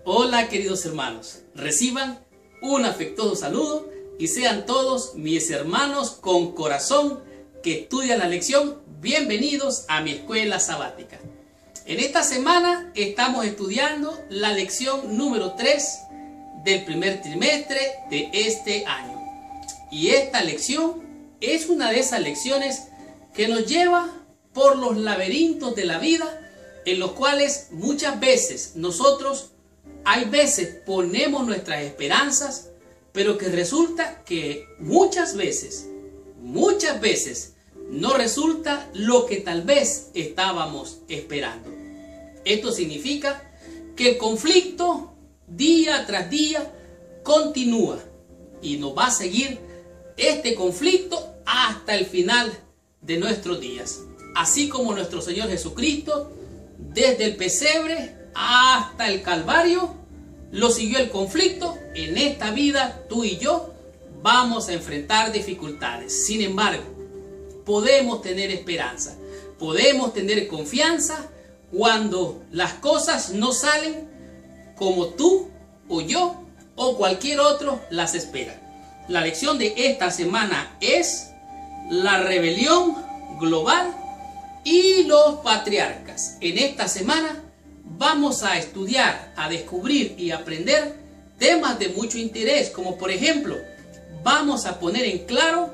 Hola queridos hermanos, reciban un afectuoso saludo y sean todos mis hermanos con corazón que estudian la lección, bienvenidos a mi escuela sabática. En esta semana estamos estudiando la lección número 3 del primer trimestre de este año. Y esta lección es una de esas lecciones que nos lleva por los laberintos de la vida, en los cuales muchas veces nosotros, hay veces ponemos nuestras esperanzas, pero que resulta que muchas veces no resulta lo que tal vez estábamos esperando. Esto significa que el conflicto día tras día continúa y nos va a seguir este conflicto hasta el final de nuestros días. Así como nuestro Señor Jesucristo, desde el pesebre hasta el Calvario, lo siguió el conflicto. En esta vida tú y yo vamos a enfrentar dificultades. Sin embargo, podemos tener esperanza, podemos tener confianza cuando las cosas no salen como tú o yo o cualquier otro las espera. La lección de esta semana es la rebelión global y los patriarcas. En esta semana vamos a estudiar, a descubrir y aprender temas de mucho interés, como por ejemplo, vamos a poner en claro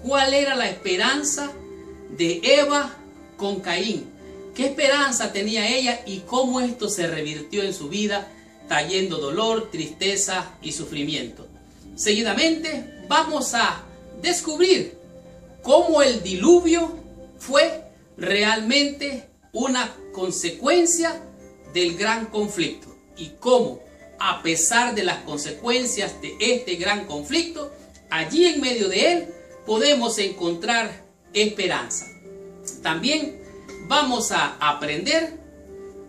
cuál era la esperanza de Eva con Caín. ¿Qué esperanza tenía ella y cómo esto se revirtió en su vida, trayendo dolor, tristeza y sufrimiento? Seguidamente vamos a descubrir cómo el diluvio fue realmente una consecuencia del gran conflicto y cómo, a pesar de las consecuencias de este gran conflicto, allí en medio de él podemos encontrar esperanza. También vamos a aprender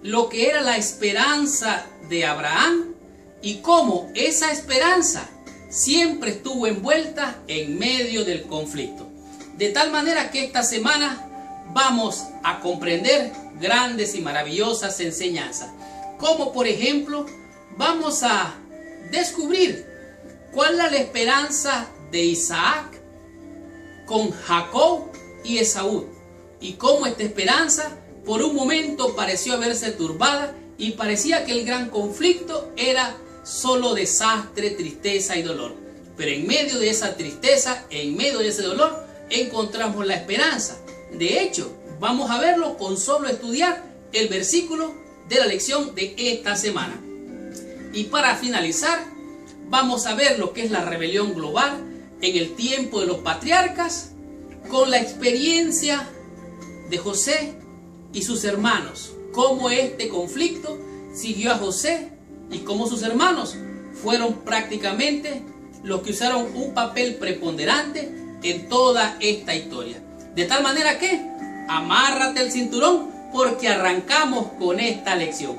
lo que era la esperanza de Abraham y cómo esa esperanza siempre estuvo envuelta en medio del conflicto. De tal manera que esta semana vamos a comprender grandes y maravillosas enseñanzas. Como por ejemplo, vamos a descubrir cuál es la esperanza de Isaac con Jacob y Esaú. Y cómo esta esperanza por un momento pareció haberse turbada y parecía que el gran conflicto era solo desastre, tristeza y dolor. Pero en medio de esa tristeza, en medio de ese dolor, encontramos la esperanza. De hecho, vamos a verlo con solo estudiar el versículo de la lección de esta semana. Y para finalizar, vamos a ver lo que es la rebelión global en el tiempo de los patriarcas, con la experiencia de José y sus hermanos, cómo este conflicto siguió a José y cómo sus hermanos fueron prácticamente los que usaron un papel preponderante en toda esta historia. De tal manera que amárrate el cinturón porque arrancamos con esta lección.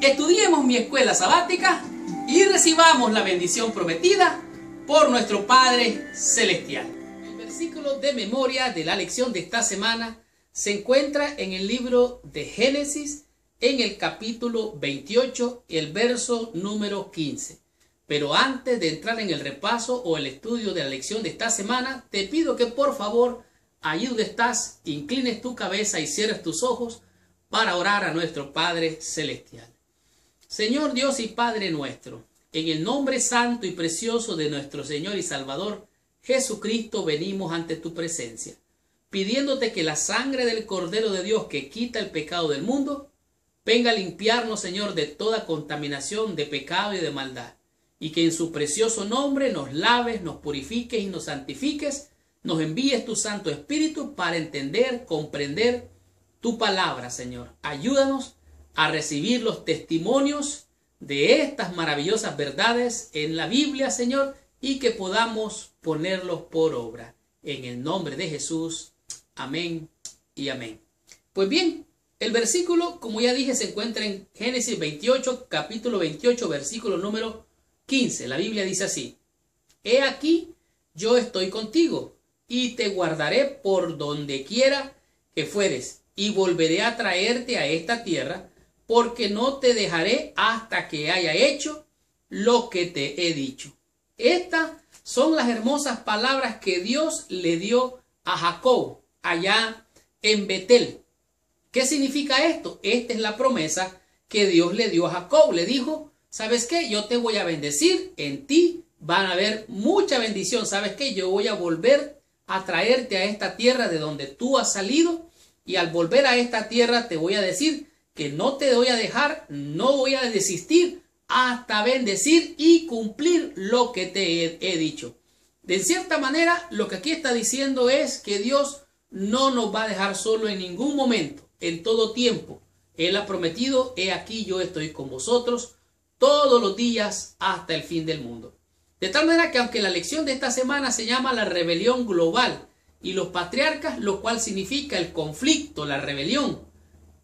Estudiemos mi escuela sabática y recibamos la bendición prometida por nuestro Padre Celestial. El versículo de memoria de la lección de esta semana se encuentra en el libro de Génesis, en el capítulo 28, el verso número 15. Pero antes de entrar en el repaso o el estudio de la lección de esta semana, te pido que por favor, allí donde estás, inclines tu cabeza y cierres tus ojos para orar a nuestro Padre Celestial. Señor Dios y Padre nuestro, en el nombre santo y precioso de nuestro Señor y Salvador Jesucristo, venimos ante tu presencia, pidiéndote que la sangre del Cordero de Dios que quita el pecado del mundo, venga a limpiarnos, Señor, de toda contaminación, de pecado y de maldad, y que en su precioso nombre nos laves, nos purifiques y nos santifiques, nos envíes tu Santo Espíritu para entender, comprender tu palabra, Señor. Ayúdanos a recibir los testimonios de estas maravillosas verdades en la Biblia, Señor, y que podamos ponerlos por obra. En el nombre de Jesús. Amén y amén. Pues bien, el versículo, como ya dije, se encuentra en Génesis 28, capítulo 28, versículo número 15. La Biblia dice así: He aquí, yo estoy contigo, y te guardaré por donde quiera que fueres, y volveré a traerte a esta tierra, porque no te dejaré hasta que haya hecho lo que te he dicho. Estas son las hermosas palabras que Dios le dio a Jacob allá en Betel. ¿Qué significa esto? Esta es la promesa que Dios le dio a Jacob. Le dijo, ¿sabes qué? Yo te voy a bendecir, en ti van a haber mucha bendición. ¿Sabes qué? Yo voy a volver a traerte a esta tierra de donde tú has salido, y al volver a esta tierra te voy a decir que no te voy a dejar, no voy a desistir hasta bendecir y cumplir lo que te he dicho. De cierta manera, lo que aquí está diciendo es que Dios no nos va a dejar solo en ningún momento, en todo tiempo. Él ha prometido, he aquí yo estoy con vosotros todos los días hasta el fin del mundo. De tal manera que aunque la lección de esta semana se llama la rebelión global y los patriarcas, lo cual significa el conflicto, la rebelión,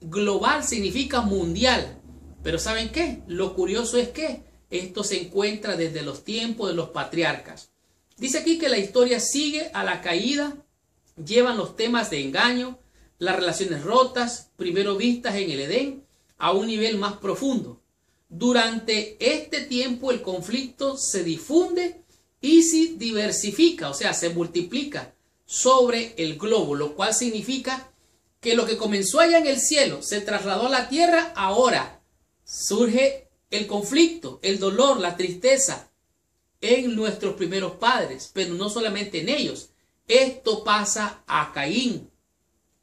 global significa mundial. Pero ¿saben qué? Lo curioso es que esto se encuentra desde los tiempos de los patriarcas. Dice aquí que la historia sigue a la caída, llevan los temas de engaño, las relaciones rotas, primero vistas en el Edén, a un nivel más profundo. Durante este tiempo el conflicto se difunde y se diversifica, o sea, se multiplica sobre el globo, lo cual significa que lo que comenzó allá en el cielo se trasladó a la tierra. Ahora surge el conflicto, el dolor, la tristeza en nuestros primeros padres, pero no solamente en ellos. Esto pasa a Caín,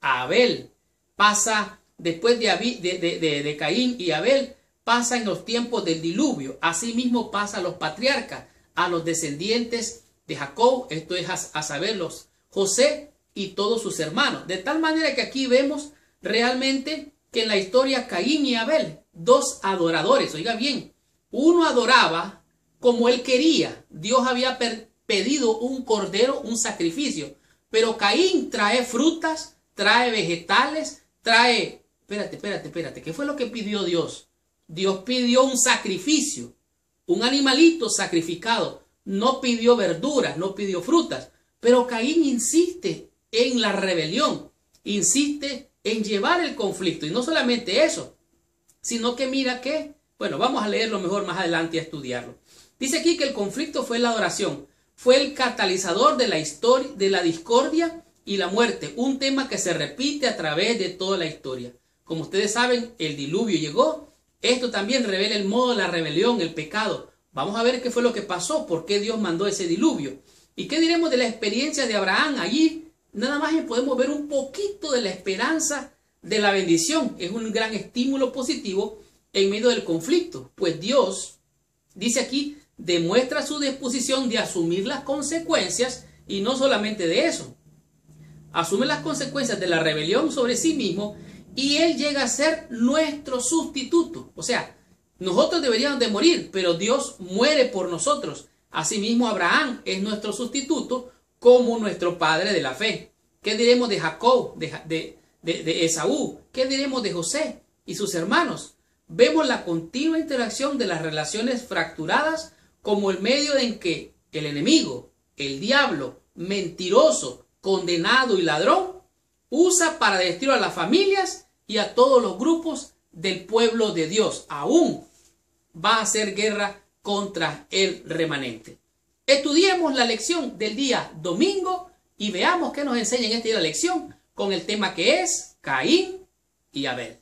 a Abel, pasa después de Caín y Abel, pasa en los tiempos del diluvio. Asimismo pasa a los patriarcas, a los descendientes de Jacob, esto es a saber los José y todos sus hermanos. De tal manera que aquí vemos realmente que en la historia Caín y Abel, dos adoradores, oiga bien, uno adoraba como él quería. Dios había pedido un cordero, un sacrificio, pero Caín trae frutas, trae vegetales, trae... Espérate, ¿qué fue lo que pidió Dios? Dios pidió un sacrificio, un animalito sacrificado, no pidió verduras, no pidió frutas, pero Caín insiste en la rebelión, insiste en llevar el conflicto, y no solamente eso, sino que mira que, bueno, vamos a leerlo mejor más adelante y a estudiarlo. Dice aquí que el conflicto fue la adoración, fue el catalizador de la historia, de la discordia y la muerte, un tema que se repite a través de toda la historia. Como ustedes saben, el diluvio llegó. Esto también revela el modo de la rebelión, el pecado. Vamos a ver qué fue lo que pasó, por qué Dios mandó ese diluvio. ¿Y qué diremos de la experiencia de Abraham? Allí nada más podemos ver un poquito de la esperanza de la bendición. Es un gran estímulo positivo en medio del conflicto. Pues Dios, dice aquí, demuestra su disposición de asumir las consecuencias, y no solamente de eso. Asume las consecuencias de la rebelión sobre sí mismo, y Él llega a ser nuestro sustituto. O sea, nosotros deberíamos de morir, pero Dios muere por nosotros. Asimismo, Abraham es nuestro sustituto como nuestro padre de la fe. ¿Qué diremos de Jacob, de Esaú? ¿Qué diremos de José y sus hermanos? Vemos la continua interacción de las relaciones fracturadas como el medio en que el enemigo, el diablo, mentiroso, condenado y ladrón, usa para destruir a las familias y a todos los grupos del pueblo de Dios. Aún va a hacer guerra contra el remanente. Estudiemos la lección del día domingo y veamos qué nos enseña en este día la lección con el tema que es Caín y Abel.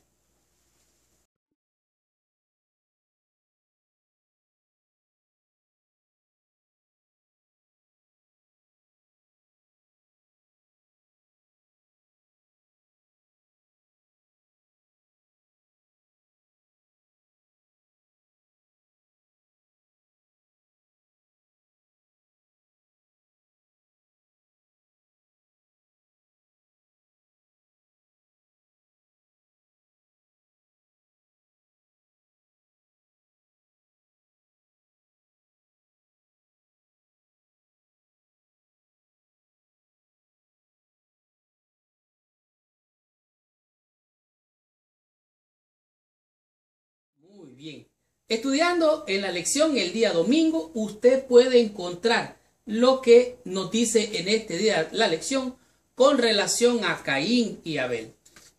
Muy bien. Estudiando en la lección el día domingo, usted puede encontrar lo que nos dice en este día la lección con relación a Caín y Abel.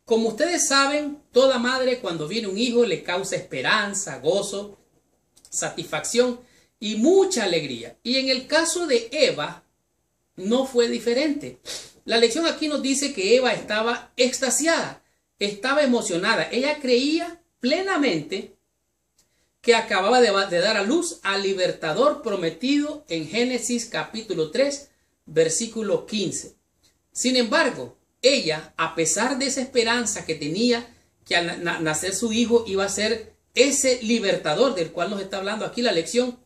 Como ustedes saben, toda madre cuando viene un hijo le causa esperanza, gozo, satisfacción y mucha alegría. Y en el caso de Eva no fue diferente. La lección aquí nos dice que Eva estaba extasiada, estaba emocionada. Ella creía plenamente que acababa de dar a luz al libertador prometido en Génesis capítulo 3, versículo 15. Sin embargo, ella, a pesar de esa esperanza que tenía que al nacer su hijo iba a ser ese libertador del cual nos está hablando aquí la lección,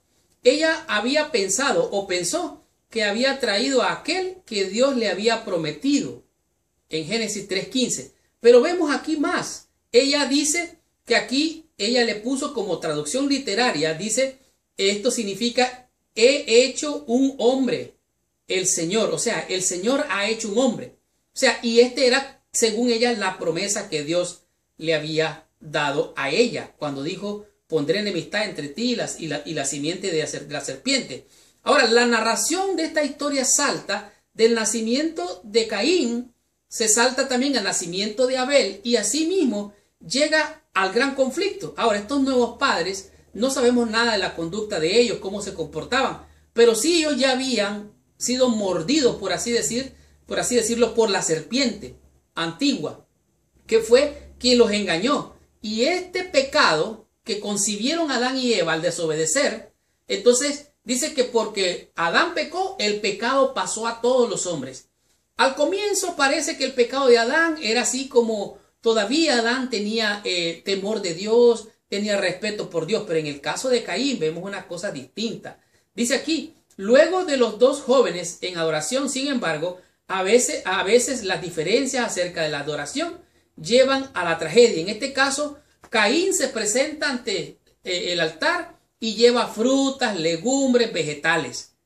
ella había pensado o pensó que había traído a aquel que Dios le había prometido en Génesis 3:15. Pero vemos aquí más. Ella dice que aquí ella le puso como traducción literaria, dice, esto significa he hecho un hombre, el Señor, o sea, el Señor ha hecho un hombre. O sea, y este era, según ella, la promesa que Dios le había dado a ella, cuando dijo, pondré enemistad entre ti y la simiente de la serpiente. Ahora, la narración de esta historia salta del nacimiento de Caín, se salta también al nacimiento de Abel, y asimismo llega al gran conflicto. Ahora, estos nuevos padres, no sabemos nada de la conducta de ellos, cómo se comportaban, pero sí ellos ya habían sido mordidos, por así decirlo, por la serpiente antigua, que fue quien los engañó. Y este pecado que concibieron Adán y Eva al desobedecer, entonces dice que porque Adán pecó, el pecado pasó a todos los hombres. Al comienzo parece que el pecado de Adán era así como todavía Adán tenía temor de Dios, tenía respeto por Dios, pero en el caso de Caín vemos una cosa distinta. Dice aquí, luego de los dos jóvenes en adoración, sin embargo, a veces las diferencias acerca de la adoración llevan a la tragedia. En este caso, Caín se presenta ante el altar y lleva frutas, legumbres, vegetales.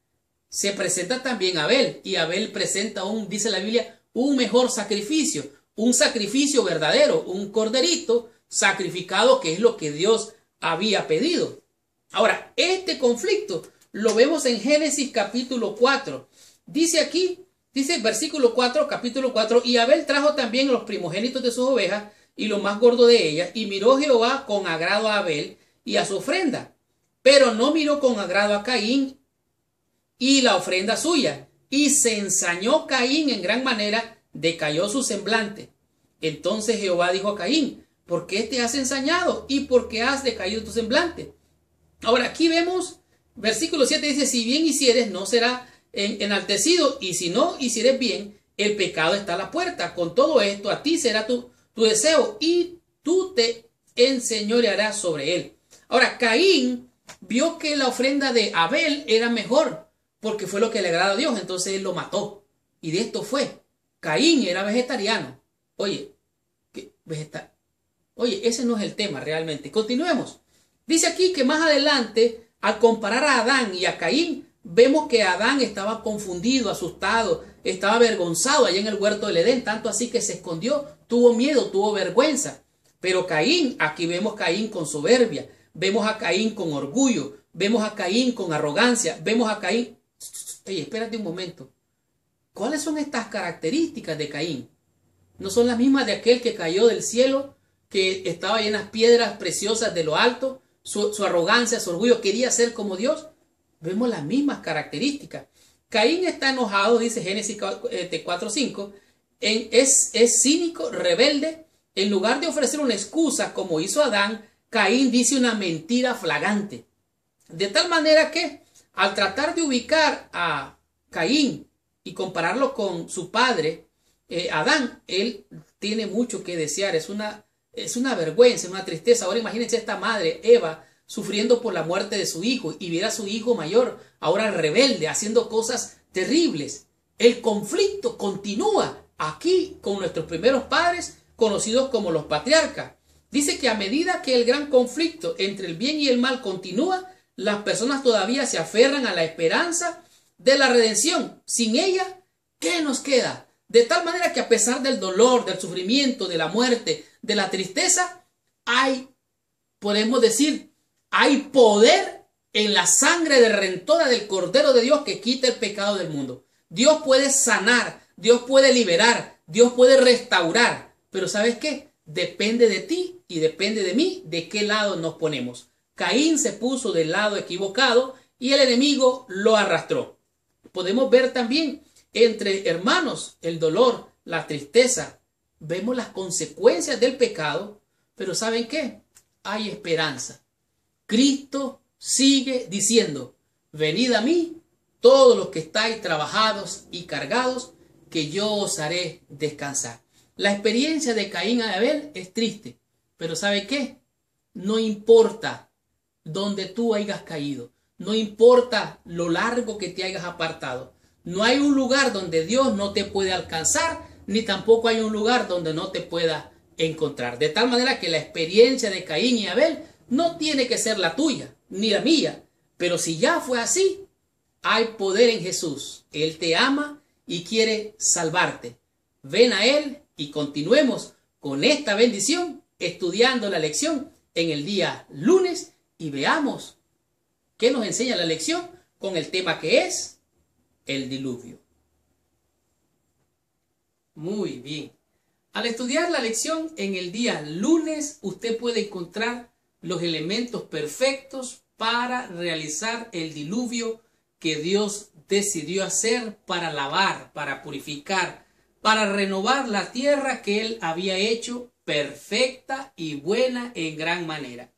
Se presenta también Abel, y Abel presenta dice la Biblia, un mejor sacrificio, un sacrificio verdadero, un corderito sacrificado, que es lo que Dios había pedido. Ahora, este conflicto lo vemos en Génesis capítulo 4. Dice aquí, dice versículo 4, capítulo 4, y Abel trajo también los primogénitos de sus ovejas y lo más gordo de ellas, y miró Jehová con agrado a Abel y a su ofrenda, pero no miró con agrado a Caín y la ofrenda suya, y se ensañó Caín en gran manera, decayó su semblante. Entonces Jehová dijo a Caín, ¿por qué te has ensañado y por qué has decaído tu semblante? Ahora aquí vemos, versículo 7 dice, si bien hicieres, no será enaltecido, y si no hicieres bien, el pecado está a la puerta. Con todo esto, a ti será tu deseo, y tú te enseñorearás sobre él. Ahora, Caín vio que la ofrenda de Abel era mejor, porque fue lo que le agrada a Dios, entonces él lo mató. Y de esto fue. Caín era vegetariano. Oye, ese no es el tema realmente. Continuemos. Dice aquí que más adelante, al comparar a Adán y a Caín, vemos que Adán estaba confundido, asustado, estaba avergonzado allá en el huerto del Edén, tanto así que se escondió, tuvo miedo, tuvo vergüenza. Pero Caín, aquí vemos a Caín con soberbia, vemos a Caín con orgullo, vemos a Caín con arrogancia, vemos a Caín... Oye, espérate un momento. ¿Cuáles son estas características de Caín? ¿No son las mismas de aquel que cayó del cielo, que estaba llenas piedras preciosas de lo alto? Su arrogancia, su orgullo, quería ser como Dios. Vemos las mismas características. Caín está enojado, dice Génesis 4:5, es cínico, rebelde. En lugar de ofrecer una excusa como hizo Adán, Caín dice una mentira flagrante. De tal manera que al tratar de ubicar a Caín y compararlo con su padre, Adán, él tiene mucho que desear. Es una vergüenza, una tristeza. Ahora imagínense esta madre, Eva, sufriendo por la muerte de su hijo, y viera a su hijo mayor, ahora rebelde, haciendo cosas terribles. El conflicto continúa aquí con nuestros primeros padres, conocidos como los patriarcas. Dice que a medida que el gran conflicto entre el bien y el mal continúa, las personas todavía se aferran a la esperanza de la redención. Sin ella, ¿qué nos queda? De tal manera que a pesar del dolor, del sufrimiento, de la muerte, de la tristeza, podemos decir, hay poder en la sangre redentora del Cordero de Dios que quita el pecado del mundo. Dios puede sanar, Dios puede liberar, Dios puede restaurar, Pero ¿sabes qué? Depende de ti y depende de mí de qué lado nos ponemos. Caín se puso del lado equivocado y el enemigo lo arrastró. Podemos ver también entre hermanos el dolor, la tristeza. Vemos las consecuencias del pecado, pero ¿saben qué? Hay esperanza. Cristo sigue diciendo, venid a mí, todos los que estáis trabajados y cargados, que yo os haré descansar. La experiencia de Caín y Abel es triste, pero ¿sabe qué? No importa donde tú hayas caído, no importa lo largo que te hayas apartado, no hay un lugar donde Dios no te puede alcanzar, ni tampoco hay un lugar donde no te pueda encontrar. De tal manera que la experiencia de Caín y Abel no tiene que ser la tuya, ni la mía, pero si ya fue así, hay poder en Jesús. Él te ama y quiere salvarte. Ven a Él y continuemos con esta bendición, estudiando la lección en el día lunes y veamos qué nos enseña la lección con el tema que es el diluvio. Muy bien. Al estudiar la lección en el día lunes, usted puede encontrar los elementos perfectos para realizar el diluvio que Dios decidió hacer para lavar, para purificar, para renovar la tierra que Él había hecho perfecta y buena en gran manera.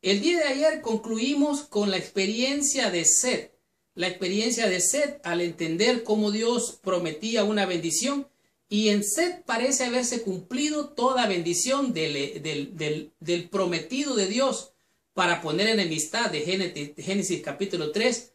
El día de ayer concluimos con la experiencia de Set. La experiencia de Set al entender cómo Dios prometía una bendición y en Set parece haberse cumplido toda bendición del prometido de Dios para poner enemistad de Génesis capítulo 3,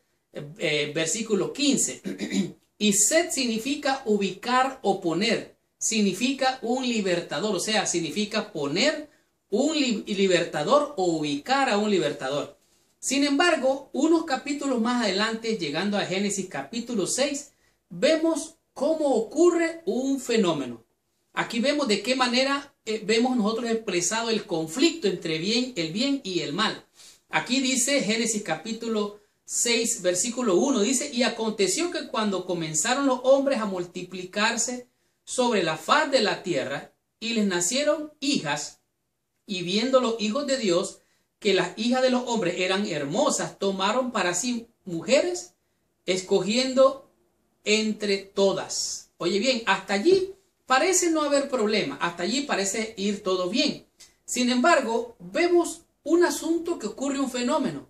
versículo 15. Y Set significa ubicar o poner, significa un libertador, o sea, significa poner un libertador o ubicar a un libertador. Sin embargo, unos capítulos más adelante, llegando a Génesis capítulo 6, vemos cómo ocurre un fenómeno. Aquí vemos de qué manera vemos nosotros expresado el conflicto entre el bien y el mal. Aquí dice Génesis capítulo 6, versículo 1, dice, y aconteció que cuando comenzaron los hombres a multiplicarse sobre la faz de la tierra, y les nacieron hijas, y viendo los hijos de Dios, que las hijas de los hombres eran hermosas, tomaron para sí mujeres, escogiendo entre todas. Oye bien, hasta allí parece no haber problema, hasta allí parece ir todo bien. Sin embargo, vemos un asunto que ocurre, un fenómeno.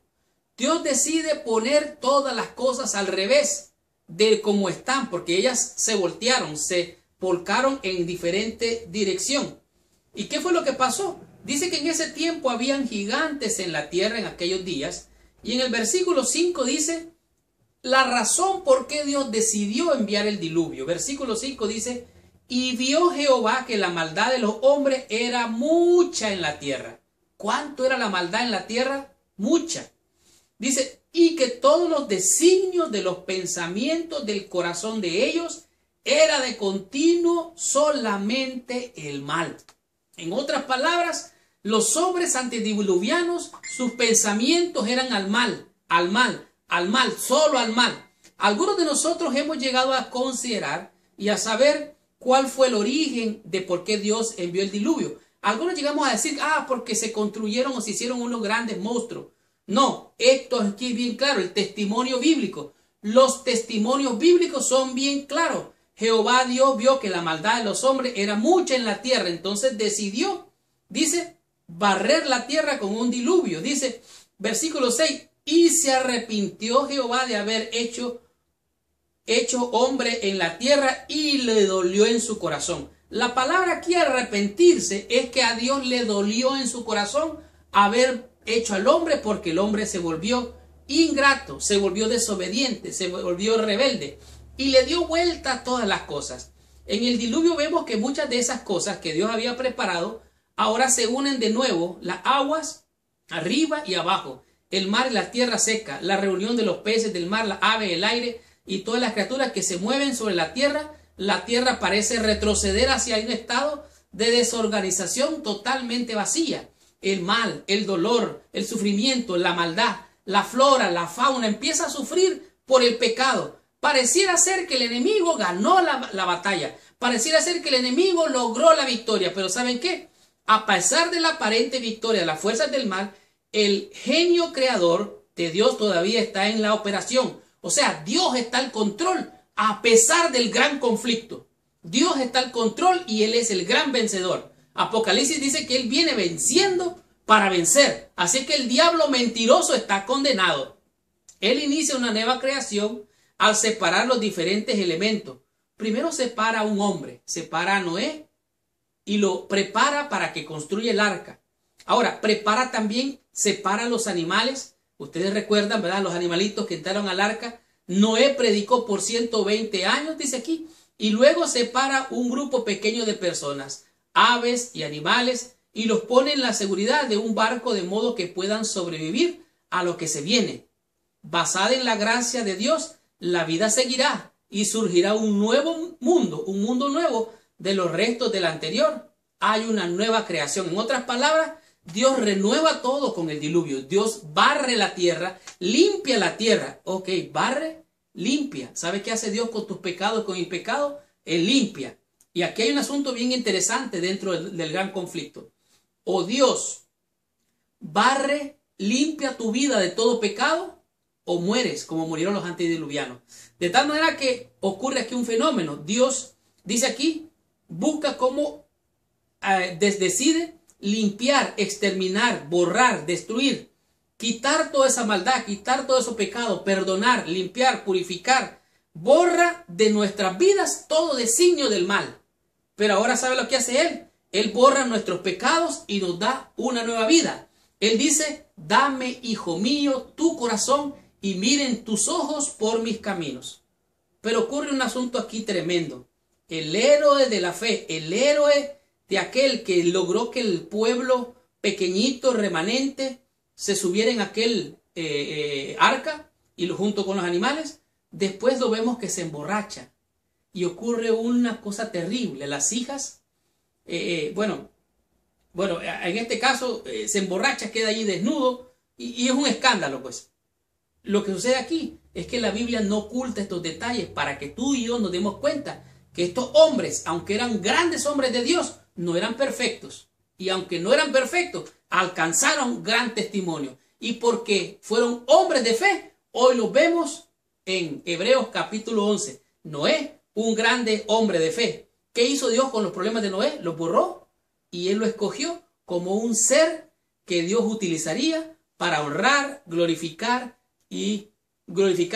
Dios decide poner todas las cosas al revés de como están, porque ellas se voltearon, se volcaron en diferente dirección. ¿Y qué fue lo que pasó? Dice que en ese tiempo habían gigantes en la tierra en aquellos días, y en el versículo 5 dice la razón por qué Dios decidió enviar el diluvio. Versículo 5 dice, y vio Jehová que la maldad de los hombres era mucha en la tierra. ¿Cuánto era la maldad en la tierra? Mucha. Dice, y que todos los designios de los pensamientos del corazón de ellos era de continuo solamente el mal. En otras palabras, los hombres antediluvianos, sus pensamientos eran al mal, al mal, al mal, solo al mal. Algunos de nosotros hemos llegado a considerar y a saber cuál fue el origen de por qué Dios envió el diluvio. Algunos llegamos a decir, porque se construyeron o se hicieron unos grandes monstruos. No, esto es aquí bien claro, el testimonio bíblico. Los testimonios bíblicos son bien claros. Jehová Dios vio que la maldad de los hombres era mucha en la tierra, entonces decidió, dice, barrer la tierra con un diluvio. Dice, versículo 6, y se arrepintió Jehová de haber hecho hombre en la tierra y le dolió en su corazón. La palabra aquí arrepentirse es que a Dios le dolió en su corazón haber hecho al hombre, porque el hombre se volvió ingrato, se volvió desobediente, se volvió rebelde y le dio vuelta a todas las cosas. En el diluvio vemos que muchas de esas cosas que Dios había preparado ahora se unen de nuevo, las aguas arriba y abajo, el mar y la tierra seca, la reunión de los peces del mar, las aves, el aire y todas las criaturas que se mueven sobre la tierra parece retroceder hacia un estado de desorganización totalmente vacía. El mal, el dolor, el sufrimiento, la maldad, la flora, la fauna empieza a sufrir por el pecado. Pareciera ser que el enemigo ganó la batalla. Pareciera ser que el enemigo logró la victoria. Pero ¿saben qué? A pesar de la aparente victoria de las fuerzas del mal, el genio creador de Dios todavía está en la operación. O sea, Dios está al control a pesar del gran conflicto. Dios está al control y Él es el gran vencedor. Apocalipsis dice que Él viene venciendo para vencer. Así que el diablo mentiroso está condenado. Él inicia una nueva creación al separar los diferentes elementos. Primero separa a un hombre, separa a Noé y lo prepara para que construya el arca. Ahora, prepara también, separa a los animales. Ustedes recuerdan, ¿verdad? Los animalitos que entraron al arca. Noé predicó por 120 años, dice aquí, y luego separa un grupo pequeño de personas, aves y animales, y los pone en la seguridad de un barco de modo que puedan sobrevivir a lo que se viene. Basada en la gracia de Dios, la vida seguirá y surgirá un nuevo mundo, un mundo nuevo de los restos del anterior. Hay una nueva creación. En otras palabras, Dios renueva todo con el diluvio. Dios barre la tierra, limpia la tierra. Ok, barre, limpia. ¿Sabe qué hace Dios con tus pecados, con mi pecado? Él limpia. Y aquí hay un asunto bien interesante dentro del gran conflicto. O Dios barre, limpia tu vida de todo pecado, o mueres como murieron los antediluvianos. De tal manera que ocurre aquí un fenómeno. Dios dice aquí, busca cómo decide limpiar, exterminar, borrar, destruir, quitar toda esa maldad, quitar todo ese pecado, perdonar, limpiar, purificar, borra de nuestras vidas todo designio del mal. Pero ahora ¿sabe lo que hace Él? Él borra nuestros pecados y nos da una nueva vida. Él dice, dame, hijo mío, tu corazón y miren tus ojos por mis caminos. Pero ocurre un asunto aquí tremendo. El héroe de la fe, el héroe de aquel que logró que el pueblo pequeñito, remanente, se subiera en aquel arca y junto con los animales, después lo vemos que se emborracha y ocurre una cosa terrible. Las hijas, bueno, en este caso se emborracha, queda allí desnudo y es un escándalo, pues. Lo que sucede aquí es que la Biblia no oculta estos detalles para que tú y yo nos demos cuenta que estos hombres, aunque eran grandes hombres de Dios, no eran perfectos. Y aunque no eran perfectos, alcanzaron gran testimonio. Y porque fueron hombres de fe, hoy los vemos en Hebreos capítulo 11. Noé, un grande hombre de fe. ¿Qué hizo Dios con los problemas de Noé? Los borró y Él lo escogió como un ser que Dios utilizaría para honrar, glorificar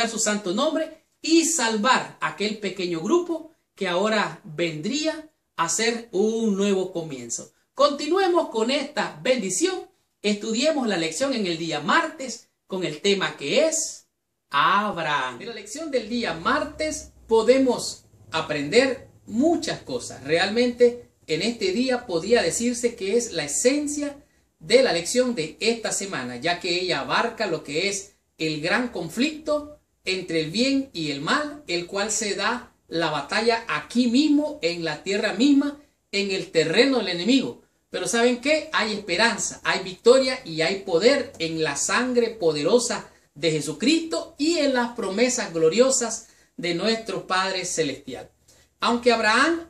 su santo nombre y salvar a aquel pequeño grupo que ahora vendría a ser un nuevo comienzo. Continuemos con esta bendición. Estudiemos la lección en el día martes con el tema que es Abraham. En la lección del día martes podemos aprender muchas cosas. Realmente en este día podría decirse que es la esencia de la lección de esta semana, ya que ella abarca lo que es el gran conflicto entre el bien y el mal, el cual se da la batalla aquí mismo, en la tierra misma, en el terreno del enemigo. Pero ¿saben qué? Hay esperanza, hay victoria y hay poder en la sangre poderosa de Jesucristo y en las promesas gloriosas de nuestro Padre Celestial. Aunque Abraham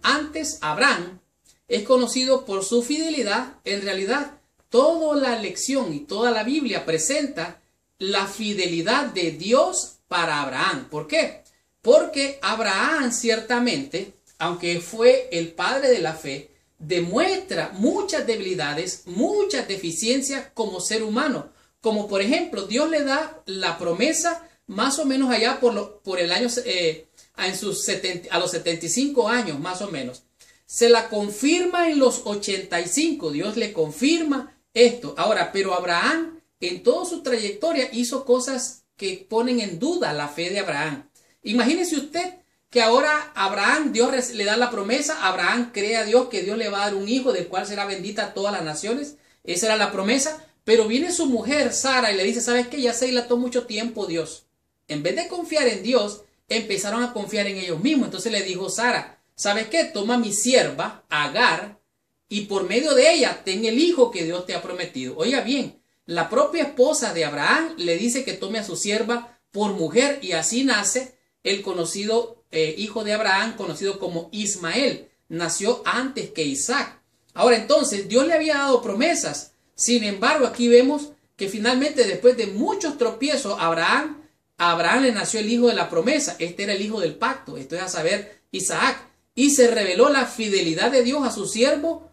es conocido por su fidelidad, en realidad toda la lección y toda la Biblia presenta la fidelidad de Dios para Abraham. ¿Por qué? Porque Abraham ciertamente, aunque fue el padre de la fe, demuestra muchas debilidades, muchas deficiencias como ser humano. Como por ejemplo, Dios le da la promesa más o menos allá por el año, a los 75 años más o menos. Se la confirma en los 85. Dios le confirma esto. Ahora, pero Abraham en toda su trayectoria hizo cosas que ponen en duda la fe de Abraham. Imagínese usted que ahora Abraham, Dios le da la promesa, Abraham cree a Dios que Dios le va a dar un hijo del cual será bendita todas las naciones. Esa era la promesa, pero viene su mujer Sara y le dice, ¿sabes qué? Ya se dilató mucho tiempo Dios. En vez de confiar en Dios, empezaron a confiar en ellos mismos. Entonces le dijo Sara, ¿sabes qué? Toma mi sierva, Agar, y por medio de ella ten el hijo que Dios te ha prometido. Oiga bien, la propia esposa de Abraham le dice que tome a su sierva por mujer y así nace el conocido hijo de Abraham, conocido como Ismael. Nació antes que Isaac. Ahora entonces, Dios le había dado promesas. Sin embargo, aquí vemos que finalmente, después de muchos tropiezos, a Abraham le nació el hijo de la promesa. Este era el hijo del pacto, esto es a saber, Isaac. Y se reveló la fidelidad de Dios a su siervo,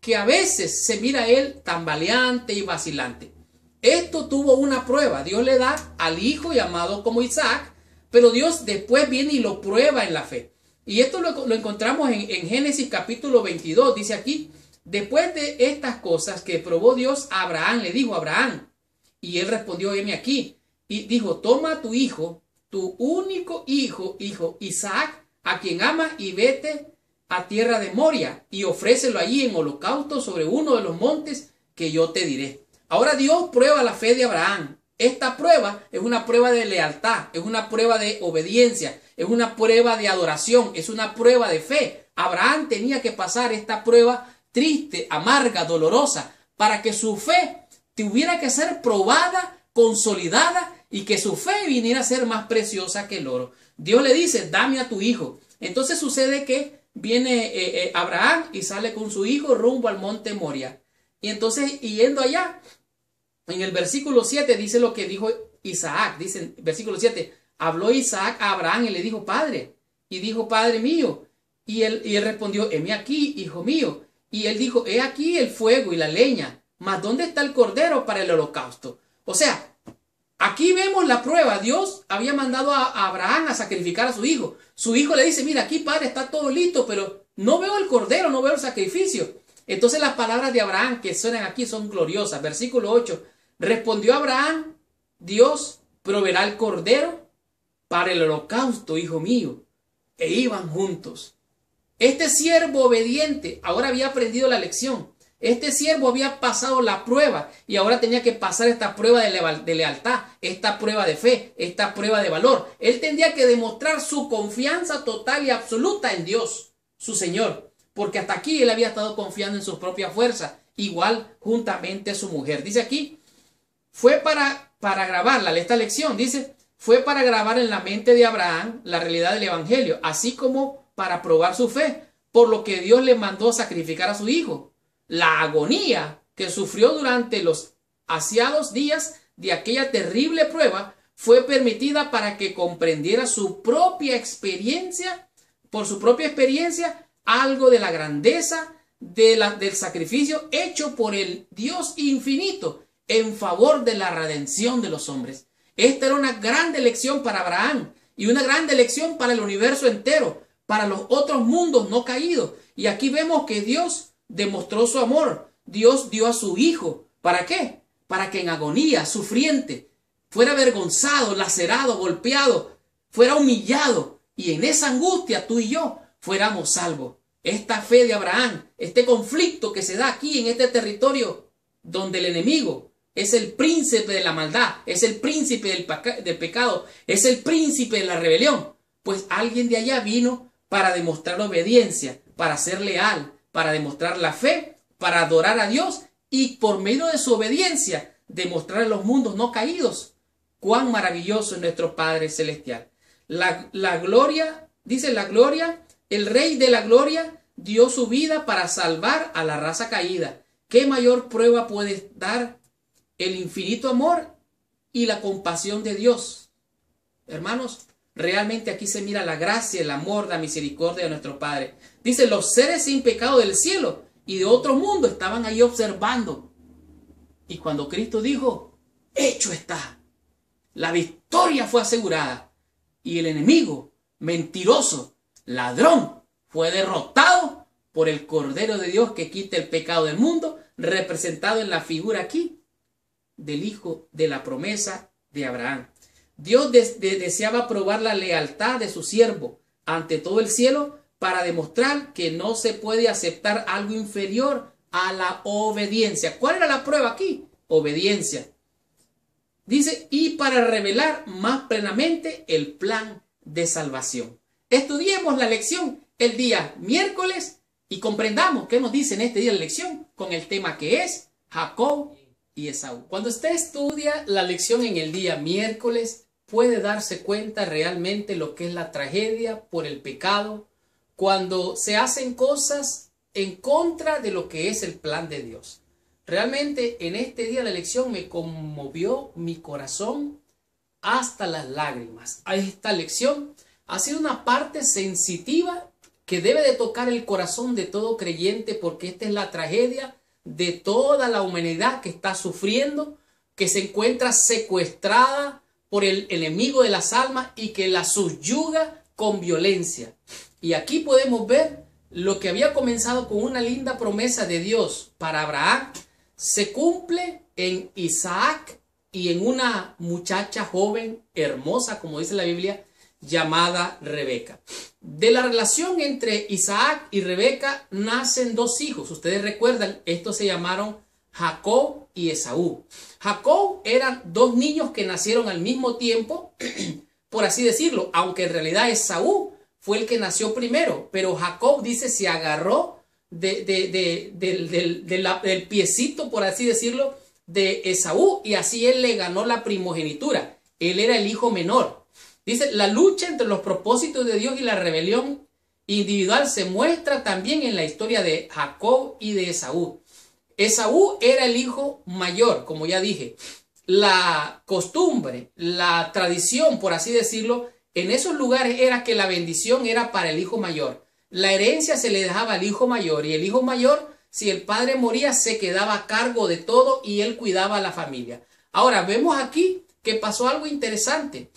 que a veces se mira a él tambaleante y vacilante. Esto tuvo una prueba. Dios le da al hijo llamado como Isaac, pero Dios después viene y lo prueba en la fe. Y esto lo encontramos en Génesis capítulo 22. Dice aquí: después de estas cosas que probó Dios a Abraham, le dijo a Abraham, y él respondió: heme aquí. Y dijo: toma a tu hijo, tu único hijo Isaac, a quien amas, y vete a tierra de Moria, y ofrécelo allí en holocausto sobre uno de los montes que yo te diré. Ahora Dios prueba la fe de Abraham. Esta prueba es una prueba de lealtad, es una prueba de obediencia, es una prueba de adoración, es una prueba de fe. Abraham tenía que pasar esta prueba triste, amarga, dolorosa, para que su fe tuviera que ser probada, consolidada, y que su fe viniera a ser más preciosa que el oro. Dios le dice: dame a tu hijo. Entonces sucede que viene Abraham y sale con su hijo rumbo al monte Moria. Y entonces, yendo allá, en el versículo 7 dice lo que dijo Isaac. Dice en versículo 7: habló Isaac a Abraham y le dijo: padre. Y dijo: padre mío. Y él respondió: heme aquí, hijo mío. Y él dijo: he aquí el fuego y la leña, mas ¿dónde está el cordero para el holocausto? O sea, aquí vemos la prueba. Dios había mandado a Abraham a sacrificar a su hijo. Su hijo le dice: mira, aquí, padre, está todo listo, pero no veo el cordero, no veo el sacrificio. Entonces las palabras de Abraham que suenan aquí son gloriosas. Versículo 8: respondió Abraham: Dios proveerá el cordero para el holocausto, hijo mío. E iban juntos. Este siervo obediente ahora había aprendido la lección. Este siervo había pasado la prueba y ahora tenía que pasar esta prueba de lealtad, esta prueba de fe, esta prueba de valor. Él tendría que demostrar su confianza total y absoluta en Dios, su Señor, porque hasta aquí él había estado confiando en sus propias fuerzas, igual juntamente su mujer. Dice aquí: fue para grabarla, esta lección, dice, fue para grabar en la mente de Abraham la realidad del evangelio, así como para probar su fe, por lo que Dios le mandó sacrificar a su hijo. La agonía que sufrió durante los ansiados días de aquella terrible prueba fue permitida para que comprendiera su propia experiencia, por su propia experiencia, algo de la grandeza del sacrificio hecho por el Dios infinito en favor de la redención de los hombres. Esta era una grande lección para Abraham y una grande lección para el universo entero, para los otros mundos no caídos. Y aquí vemos que Dios demostró su amor. Dios dio a su hijo. ¿Para qué? Para que en agonía, sufriente, fuera avergonzado, lacerado, golpeado, fuera humillado, y en esa angustia tú y yo fuéramos salvos. Esta fe de Abraham, este conflicto que se da aquí en este territorio donde el enemigo es el príncipe de la maldad, es el príncipe del pecado, es el príncipe de la rebelión, pues alguien de allá vino para demostrar obediencia, para ser leal, para demostrar la fe, para adorar a Dios y por medio de su obediencia demostrar a los mundos no caídos cuán maravilloso es nuestro Padre Celestial. La gloria, dice la gloria, el Rey de la Gloria dio su vida para salvar a la raza caída. ¿Qué mayor prueba puede dar el infinito amor y la compasión de Dios? Hermanos, realmente aquí se mira la gracia, el amor, la misericordia de nuestro Padre. Dice: los seres sin pecado del cielo y de otro mundo estaban ahí observando. Y cuando Cristo dijo: hecho está, la victoria fue asegurada y el enemigo, mentiroso, ladrón, fue derrotado por el Cordero de Dios que quita el pecado del mundo, representado en la figura aquí del hijo de la promesa de Abraham. Dios deseaba probar la lealtad de su siervo ante todo el cielo para demostrar que no se puede aceptar algo inferior a la obediencia. ¿Cuál era la prueba aquí? Obediencia. Dice: y para revelar más plenamente el plan de salvación. Estudiemos la lección el día miércoles y comprendamos qué nos dice en este día la lección con el tema que es Jacob y Esaú. Cuando usted estudia la lección en el día miércoles, puede darse cuenta realmente lo que es la tragedia por el pecado cuando se hacen cosas en contra de lo que es el plan de Dios. Realmente en este día de la lección me conmovió mi corazón hasta las lágrimas. Esta lección ha sido una parte sensitiva que debe de tocar el corazón de todo creyente, porque esta es la tragedia de toda la humanidad que está sufriendo, que se encuentra secuestrada por el enemigo de las almas y que la subyuga con violencia. Y aquí podemos ver lo que había comenzado con una linda promesa de Dios para Abraham, se cumple en Isaac y en una muchacha joven, hermosa, como dice la Biblia, llamada Rebeca. De la relación entre Isaac y Rebeca nacen dos hijos. Ustedes recuerdan, estos se llamaron Jacob y Esaú. Jacob eran dos niños que nacieron al mismo tiempo, por así decirlo, aunque en realidad Esaú fue el que nació primero, pero Jacob, dice, se agarró del piecito, por así decirlo, de Esaú, y así él le ganó la primogenitura. Él era el hijo menor. Dice, la lucha entre los propósitos de Dios y la rebelión individual se muestra también en la historia de Jacob y de Esaú. Esaú era el hijo mayor, como ya dije. La costumbre, la tradición, por así decirlo, en esos lugares era que la bendición era para el hijo mayor. La herencia se le dejaba al hijo mayor, y el hijo mayor, si el padre moría, se quedaba a cargo de todo y él cuidaba a la familia. Ahora, vemos aquí que pasó algo interesante.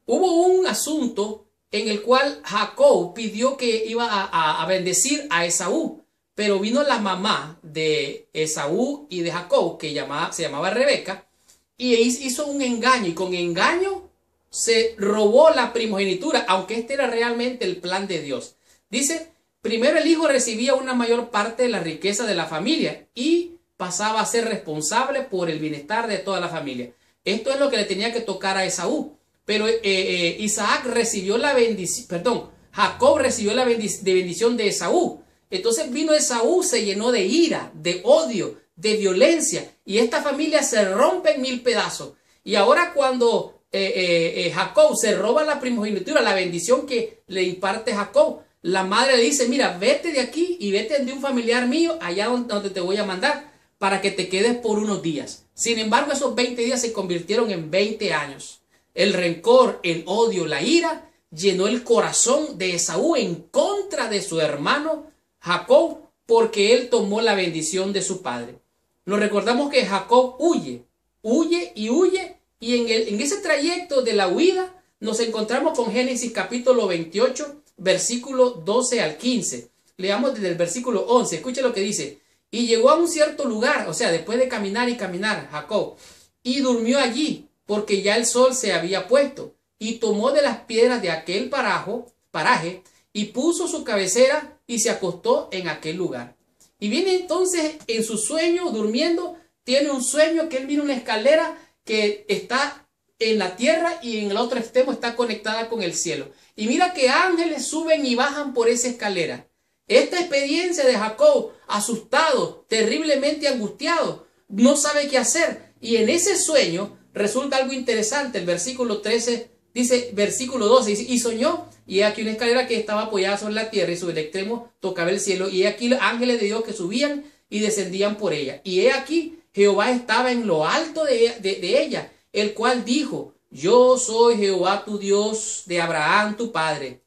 Hubo un asunto en el cual Jacob pidió que iba a bendecir a Esaú, pero vino la mamá de Esaú y de Jacob, que se llamaba Rebeca, y hizo un engaño, y con engaño se robó la primogenitura, aunque este era realmente el plan de Dios. Dice, primero el hijo recibía una mayor parte de la riqueza de la familia y pasaba a ser responsable por el bienestar de toda la familia. Esto es lo que le tenía que tocar a Esaú. Pero Jacob recibió la bendición de Esaú. Entonces vino Esaú, se llenó de ira, de odio, de violencia, y esta familia se rompe en 1000 pedazos. Y ahora cuando Jacob se roba la primogenitura, la bendición que le imparte Jacob, la madre le dice, mira, vete de aquí y vete de un familiar mío allá donde te voy a mandar para que te quedes por unos días. Sin embargo, esos 20 días se convirtieron en 20 años. El rencor, el odio, la ira llenó el corazón de Esaú en contra de su hermano Jacob, porque él tomó la bendición de su padre. Nos recordamos que Jacob huye, y en ese trayecto de la huida nos encontramos con Génesis capítulo 28, versículo 12 al 15. Leamos desde el versículo 11. Escuche lo que dice. Y llegó a un cierto lugar, o sea, después de caminar y caminar, Jacob, y durmió allí, porque ya el sol se había puesto, y tomó de las piedras de aquel paraje, y puso su cabecera, y se acostó en aquel lugar. Y viene entonces en su sueño, durmiendo, tiene un sueño que él mira una escalera que está en la tierra y en el otro extremo está conectada con el cielo. Y mira que ángeles suben y bajan por esa escalera. Esta experiencia de Jacob, asustado, terriblemente angustiado, no sabe qué hacer. Y en ese sueño resulta algo interesante. El versículo 13 dice, versículo 12 dice, y soñó, y he aquí una escalera que estaba apoyada sobre la tierra y sobre el extremo tocaba el cielo, y he aquí ángeles de Dios que subían y descendían por ella. Y he aquí Jehová estaba en lo alto de ella, el cual dijo, yo soy Jehová tu Dios, de Abraham tu padre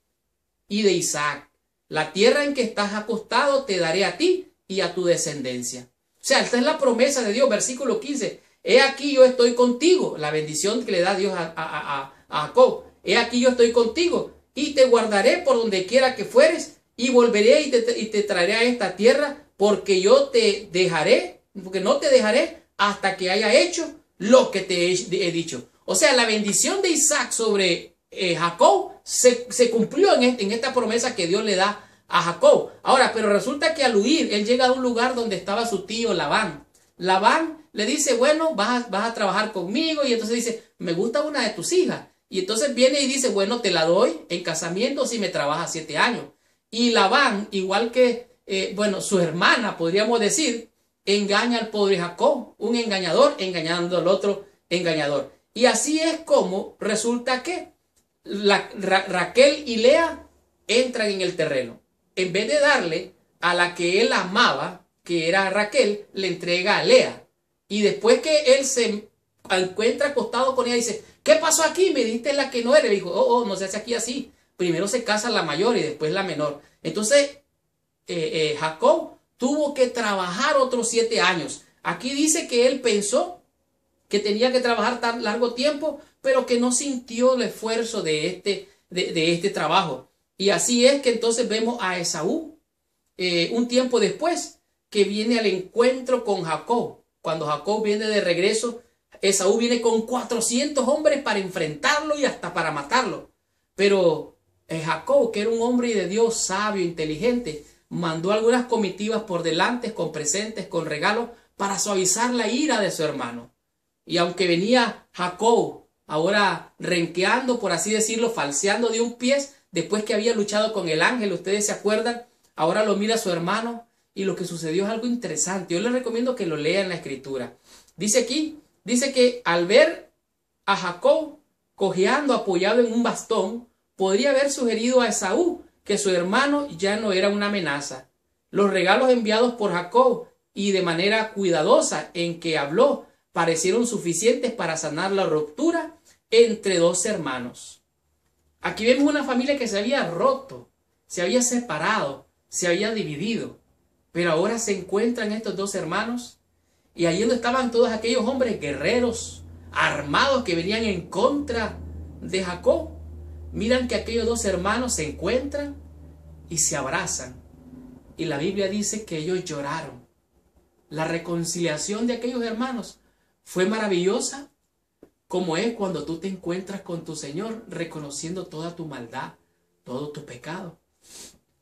y de Isaac. La tierra en que estás acostado te daré a ti y a tu descendencia. O sea, esta es la promesa de Dios. Versículo 15. He aquí yo estoy contigo. La bendición que le da Dios a Jacob. He aquí yo estoy contigo y te guardaré por donde quiera que fueres, y volveré y te traeré a esta tierra, porque no te dejaré hasta que haya hecho lo que te he dicho. O sea, la bendición de Isaac sobre Jacob se cumplió en esta promesa que Dios le da a Jacob. Ahora, pero resulta que al huir, él llega a un lugar donde estaba su tío Labán. Labán le dice, bueno, vas a trabajar conmigo, y entonces dice, me gusta una de tus hijas. Y entonces viene y dice, bueno, te la doy en casamiento si me trabajas 7 años. Y Labán, igual que, su hermana, podríamos decir, engaña al pobre Jacob, un engañador, engañando al otro engañador. Y así es como resulta que Raquel y Lea entran en el terreno. En vez de darle a la que él amaba, que era Raquel, le entrega a Lea. Y después que él se encuentra acostado con ella, dice, ¿qué pasó aquí? Me dijiste la que no era. Le dijo, no se hace aquí así. Primero se casa la mayor y después la menor. Entonces, Jacob tuvo que trabajar otros 7 años. Aquí dice que él pensó que tenía que trabajar tan largo tiempo, pero que no sintió el esfuerzo de este trabajo. Y así es que entonces vemos a Esaú, un tiempo después, que viene al encuentro con Jacob. Cuando Jacob viene de regreso, Esaú viene con 400 hombres para enfrentarlo y hasta para matarlo. Pero Jacob, que era un hombre de Dios, sabio, inteligente, mandó algunas comitivas por delante con presentes, con regalos, para suavizar la ira de su hermano. Y aunque venía Jacob ahora renqueando, por así decirlo, falseando de un pie, después que había luchado con el ángel, ustedes se acuerdan, ahora lo mira su hermano y lo que sucedió es algo interesante. Yo les recomiendo que lo lean en la escritura. Dice aquí, dice que al ver a Jacob cojeando apoyado en un bastón, podría haber sugerido a Esaú que su hermano ya no era una amenaza. Los regalos enviados por Jacob y de manera cuidadosa en que habló parecieron suficientes para sanar la ruptura entre dos hermanos. Aquí vemos una familia que se había roto, se había separado, se había dividido, pero ahora se encuentran estos dos hermanos y allí donde estaban todos aquellos hombres guerreros, armados que venían en contra de Jacob. Miran que aquellos dos hermanos se encuentran y se abrazan. Y la Biblia dice que ellos lloraron. La reconciliación de aquellos hermanos fue maravillosa, como es cuando tú te encuentras con tu Señor, reconociendo toda tu maldad, todo tu pecado.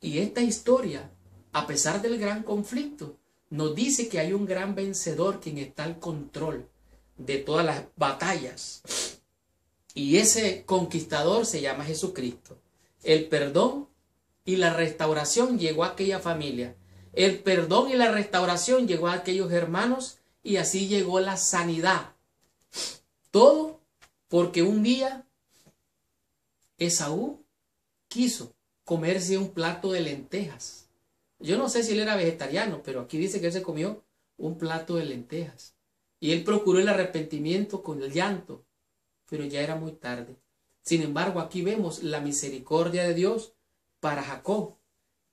Y esta historia, a pesar del gran conflicto, nos dice que hay un gran vencedor quien está al control de todas las batallas. Y ese conquistador se llama Jesucristo. El perdón y la restauración llegó a aquella familia. El perdón y la restauración llegó a aquellos hermanos y así llegó la sanidad. Todo porque un día Esaú quiso comerse un plato de lentejas. Yo no sé si él era vegetariano, pero aquí dice que él se comió un plato de lentejas. Y él procuró el arrepentimiento con el llanto, pero ya era muy tarde. Sin embargo, aquí vemos la misericordia de Dios para Jacob.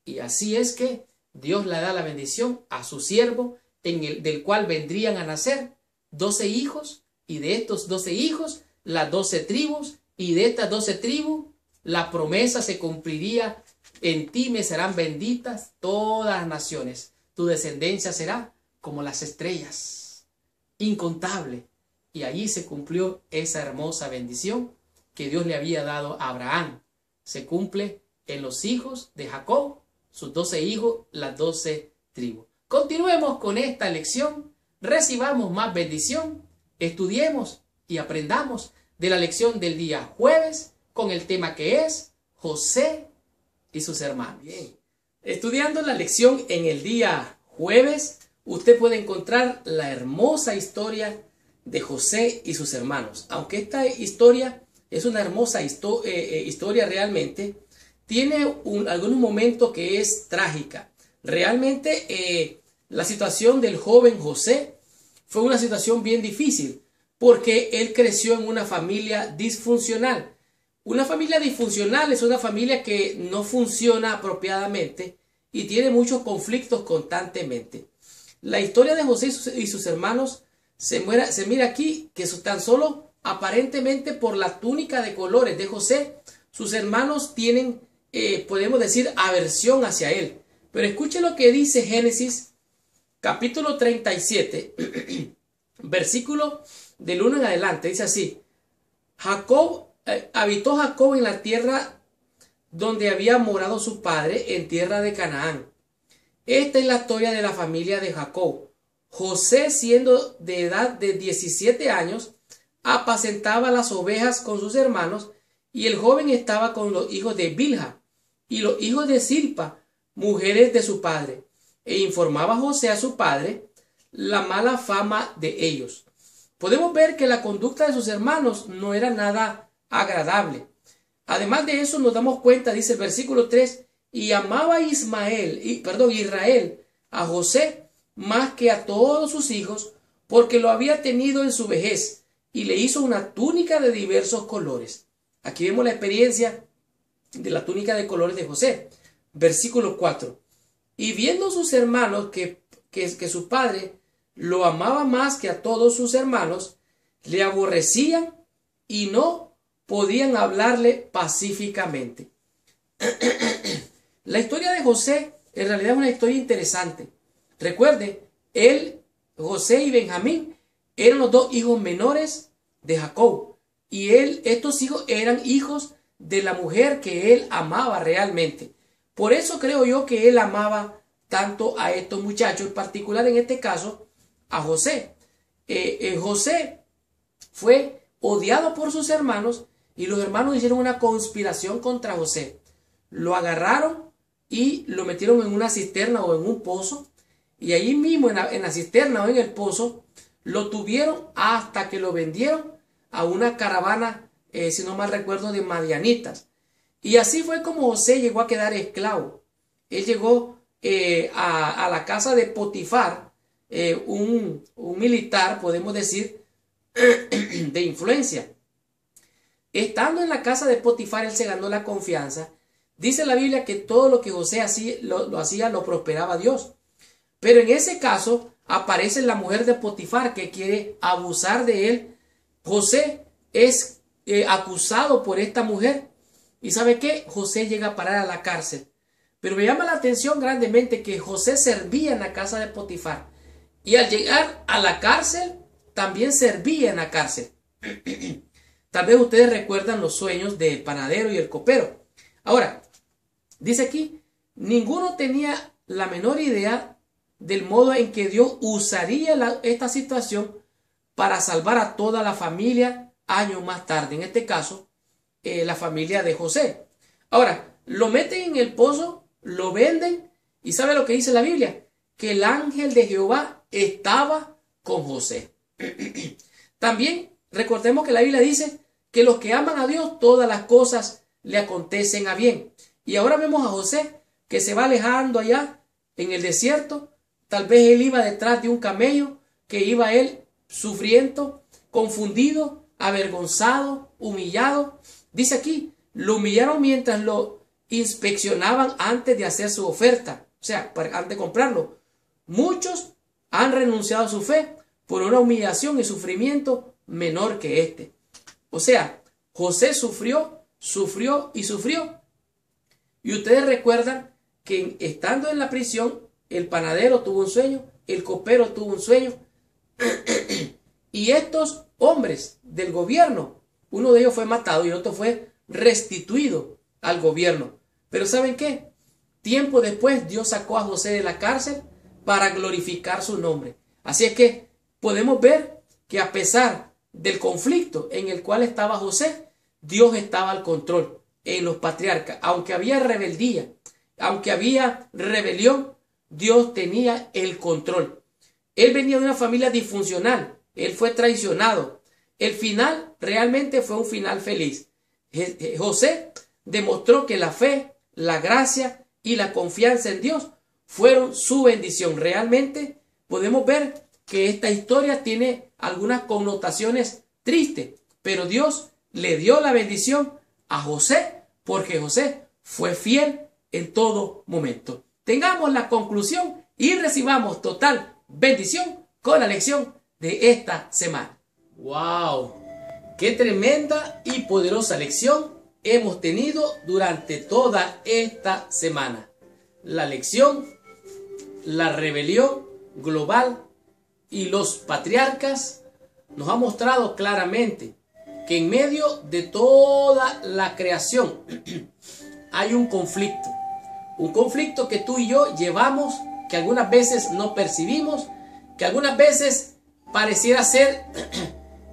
Y así es que Dios le da la bendición a su siervo, del cual vendrían a nacer 12 hijos, y de estos 12 hijos, las 12 tribus, y de estas 12 tribus, la promesa se cumpliría: en ti me serán benditas todas las naciones, tu descendencia será como las estrellas, incontable. Y allí se cumplió esa hermosa bendición que Dios le había dado a Abraham. Se cumple en los hijos de Jacob, sus 12 hijos, las 12 tribus. Continuemos con esta lección, recibamos más bendición, estudiemos y aprendamos de la lección del día jueves con el tema que es José y sus hermanos. Bien. Estudiando la lección en el día jueves, usted puede encontrar la hermosa historia de José y sus hermanos. Aunque esta historia es una hermosa historia realmente, tiene algunos momentos que es trágica. Realmente la situación del joven José fue una situación bien difícil, porque él creció en una familia disfuncional. Una familia disfuncional es una familia que no funciona apropiadamente y tiene muchos conflictos constantemente. La historia de José y sus hermanos se mira aquí que tan solo aparentemente por la túnica de colores de José, sus hermanos tienen, podemos decir, aversión hacia él. Pero escuche lo que dice Génesis capítulo 37, versículo del 1 en adelante. Dice así: habitó Jacob en la tierra donde había morado su padre, en tierra de Canaán. Esta es la historia de la familia de Jacob. José, siendo de edad de 17 años, apacentaba las ovejas con sus hermanos, y el joven estaba con los hijos de Bilha y los hijos de Zilpa, mujeres de su padre, e informaba a José a su padre la mala fama de ellos. podemos ver que la conducta de sus hermanos no era nada agradable. Además de eso nos damos cuenta, dice el versículo 3, y amaba Israel a José más que a todos sus hijos, porque lo había tenido en su vejez, y le hizo una túnica de diversos colores. Aquí vemos la experiencia de la túnica de colores de José. Versículo 4. Y viendo sus hermanos que su padre lo amaba más que a todos sus hermanos, le aborrecían y no podían hablarle pacíficamente. La historia de José en realidad es una historia interesante. Recuerde, José y Benjamín eran los dos hijos menores de Jacob. Y estos hijos eran hijos de la mujer que él amaba realmente. Por eso creo yo que él amaba tanto a estos muchachos, en particular en este caso a José. José fue odiado por sus hermanos y los hermanos hicieron una conspiración contra José. Lo agarraron y lo metieron en una cisterna o en un pozo, y ahí mismo en la cisterna o en el pozo lo tuvieron hasta que lo vendieron a una caravana, si no mal recuerdo, de madianitas. Y así fue como José llegó a quedar esclavo. Él llegó a la casa de Potifar, un militar, podemos decir, de influencia. Estando en la casa de Potifar, él se ganó la confianza. Dice la Biblia que todo lo que José lo prosperaba Dios. Pero en ese caso aparece la mujer de Potifar que quiere abusar de él. José es acusado por esta mujer. ¿Y sabe qué? José llega a parar a la cárcel. Pero me llama la atención grandemente que José servía en la casa de Potifar. Y al llegar a la cárcel, también servía en la cárcel. Tal vez ustedes recuerdan los sueños del panadero y el copero. Ahora, dice aquí, ninguno tenía la menor idea del modo en que Dios usaría esta situación para salvar a toda la familia años más tarde. En este caso, la familia de José. Ahora, lo meten en el pozo, lo venden, y ¿sabe lo que dice la Biblia? Que el ángel de Jehová estaba con José. También recordemos que la Biblia dice que los que aman a Dios, todas las cosas le acontecen a bien. Y ahora vemos a José que se va alejando allá en el desierto. Tal vez él iba detrás de un camello, que iba él sufriendo, confundido, avergonzado, humillado. Dice aquí, lo humillaron mientras lo inspeccionaban antes de hacer su oferta, o sea, antes de comprarlo. Muchos han renunciado a su fe por una humillación y sufrimiento menor que este. O sea, José sufrió y sufrió. Y ustedes recuerdan que estando en la prisión, el panadero tuvo un sueño, el copero tuvo un sueño. Y estos hombres del gobierno, uno de ellos fue matado y el otro fue restituido al gobierno. Pero ¿saben qué? Tiempo después Dios sacó a José de la cárcel para glorificar su nombre. Así es que podemos ver que a pesar del conflicto en el cual estaba José, Dios estaba al control en los patriarcas. Aunque había rebeldía, aunque había rebelión, Dios tenía el control. Él venía de una familia disfuncional, él fue traicionado. El final realmente fue un final feliz. José demostró que la fe, la gracia y la confianza en Dios fueron su bendición. Realmente podemos ver que esta historia tiene algunas connotaciones tristes, pero Dios le dio la bendición a José porque José fue fiel en todo momento. Tengamos la conclusión y recibamos total bendición con la lección de esta semana. ¡Wow! ¡Qué tremenda y poderosa lección hemos tenido durante toda esta semana! La lección, la rebelión global y los patriarcas nos ha mostrado claramente que en medio de toda la creación hay un conflicto que tú y yo llevamos, que algunas veces no percibimos, que algunas veces pareciera ser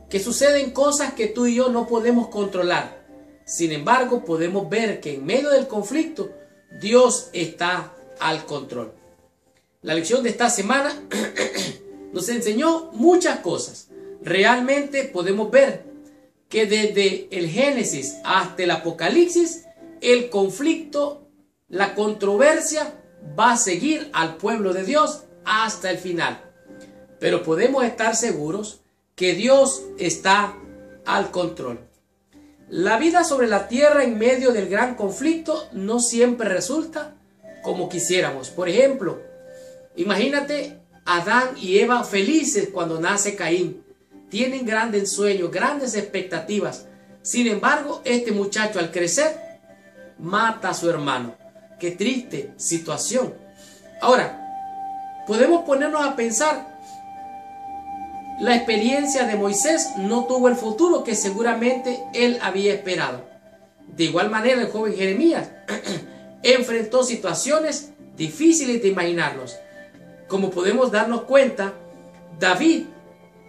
que suceden cosas que tú y yo no podemos controlar. Sin embargo, podemos ver que en medio del conflicto Dios está al control. La lección de esta semana nos enseñó muchas cosas. Realmente podemos ver que desde el Génesis hasta el Apocalipsis, el conflicto, la controversia va a seguir al pueblo de Dios hasta el final. Pero podemos estar seguros que Dios está al control. La vida sobre la tierra en medio del gran conflicto no siempre resulta como quisiéramos. Por ejemplo, imagínate Adán y Eva felices cuando nace Caín. Tienen grandes sueños, grandes expectativas. Sin embargo, este muchacho al crecer mata a su hermano. Qué triste situación. Ahora, podemos ponernos a pensar. La experiencia de Moisés no tuvo el futuro que seguramente él había esperado. De igual manera, el joven Jeremías enfrentó situaciones difíciles de imaginarnos. Como podemos darnos cuenta, David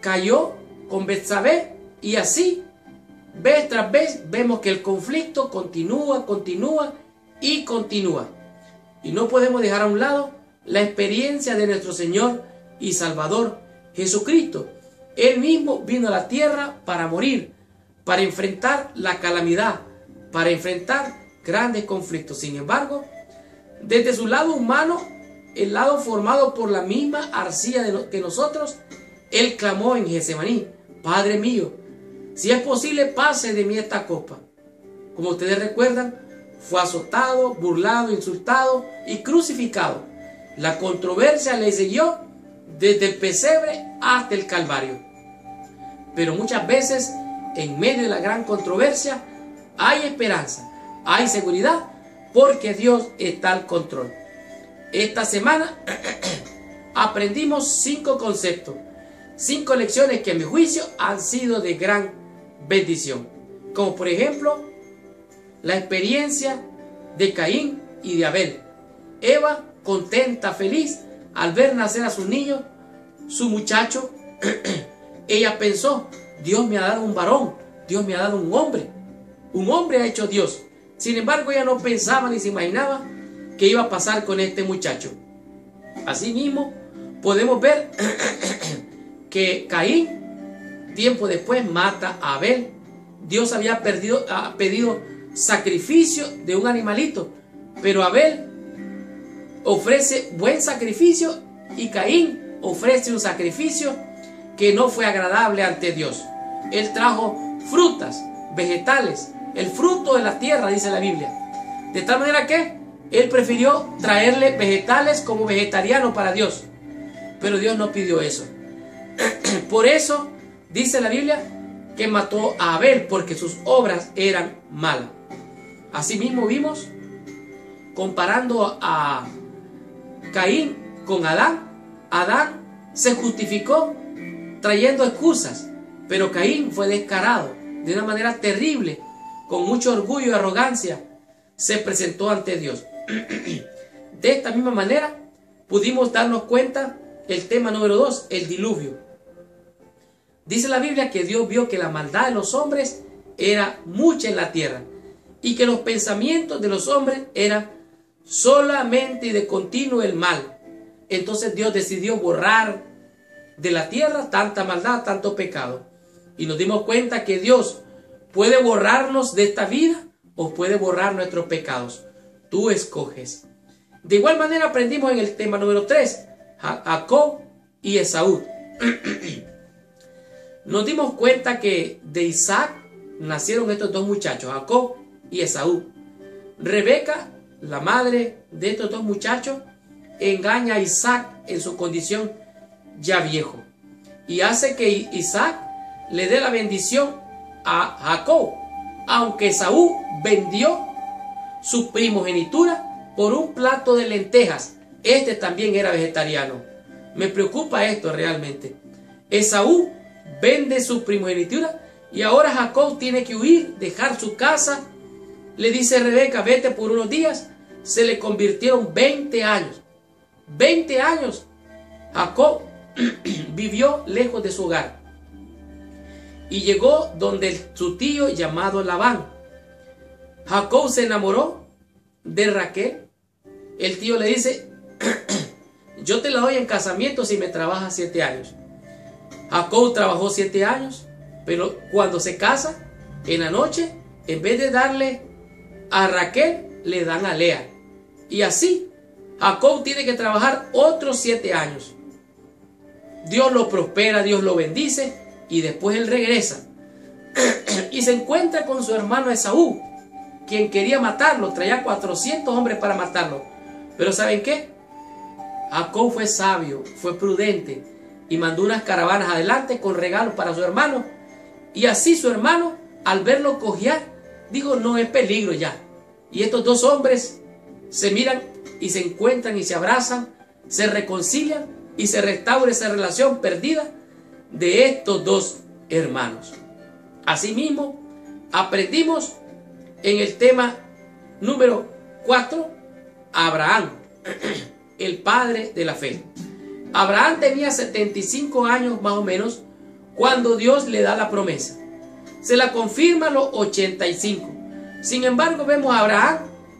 cayó con Betsabé y así, vez tras vez, vemos que el conflicto continúa y continúa. Y no podemos dejar a un lado la experiencia de nuestro Señor y Salvador Jesucristo. Él mismo vino a la tierra para morir, para enfrentar la calamidad, para enfrentar grandes conflictos. Sin embargo, desde su lado humano, el lado formado por la misma arcilla que nosotros, él clamó en Getsemaní: Padre mío, si es posible, pase de mí esta copa. Como ustedes recuerdan, fue azotado, burlado, insultado y crucificado. La controversia le siguió desde el pesebre hasta el Calvario. Pero muchas veces, en medio de la gran controversia, hay esperanza, hay seguridad, porque Dios está al control. Esta semana aprendimos 5 conceptos, 5 lecciones que a mi juicio han sido de gran bendición. Como por ejemplo, la experiencia de Caín y de Abel. Eva, contenta, feliz, al ver nacer a su niño, su muchacho, ella pensó: Dios me ha dado un varón, Dios me ha dado un hombre ha hecho Dios. Sin embargo, ella no pensaba ni se imaginaba qué iba a pasar con este muchacho. Asimismo, podemos ver que Caín, tiempo después, mata a Abel. Dios había pedido sacrificio de un animalito, pero Abel ofrece buen sacrificio y Caín ofrece un sacrificio que no fue agradable ante Dios. Él trajo frutas, vegetales, el fruto de la tierra, dice la Biblia. De tal manera que él prefirió traerle vegetales como vegetariano para Dios. Pero Dios no pidió eso. Por eso dice la Biblia que mató a Abel, porque sus obras eran malas. Asimismo vimos, comparando a Caín con Adán, Adán se justificó trayendo excusas, pero Caín fue descarado de una manera terrible, con mucho orgullo y arrogancia, se presentó ante Dios. De esta misma manera pudimos darnos cuenta el tema número 2, el diluvio. Dice la Biblia que Dios vio que la maldad de los hombres era mucha en la tierra y que los pensamientos de los hombres eran solamente y de continuo el mal. Entonces Dios decidió borrar de la tierra tanta maldad, tanto pecado. Y nos dimos cuenta que Dios puede borrarnos de esta vida o puede borrar nuestros pecados. Tú escoges. De igual manera aprendimos en el tema número 3, Jacob y Esaú. Nos dimos cuenta que de Isaac nacieron estos dos muchachos, Jacob y Esaú. Rebeca, la madre de estos dos muchachos, engaña a Isaac en su condición ya viejo y hace que Isaac le dé la bendición a Jacob, aunque Esaú vendió su primogenitura por un plato de lentejas. Este también era vegetariano. Me preocupa esto realmente. Esaú vende su primogenitura y ahora Jacob tiene que huir, dejar su casa. Le dice Rebeca: vete por unos días. Se le convirtieron 20 años. 20 años Jacob vivió lejos de su hogar y llegó donde su tío llamado Labán. Jacob se enamoró de Raquel. El tío le dice: yo te la doy en casamiento si me trabajas 7 años. Jacob trabajó 7 años, pero cuando se casa, en la noche, en vez de darle a Raquel, le dan a Lea. Y así, Jacob tiene que trabajar otros 7 años. Dios lo prospera, Dios lo bendice, y después él regresa. Y se encuentra con su hermano Esaú, quien quería matarlo, traía 400 hombres para matarlo. Pero ¿saben qué? Jacob fue sabio, fue prudente, y mandó unas caravanas adelante con regalos para su hermano. Y así su hermano, al verlo cojear, dijo, no es peligro ya. Y estos dos hombres se miran y se encuentran y se abrazan, se reconcilian y se restaura esa relación perdida de estos dos hermanos. Asimismo, aprendimos en el tema número 4, Abraham, el padre de la fe. Abraham tenía 75 años más o menos cuando Dios le da la promesa. Se la confirma a los 85. Sin embargo, vemos a Abraham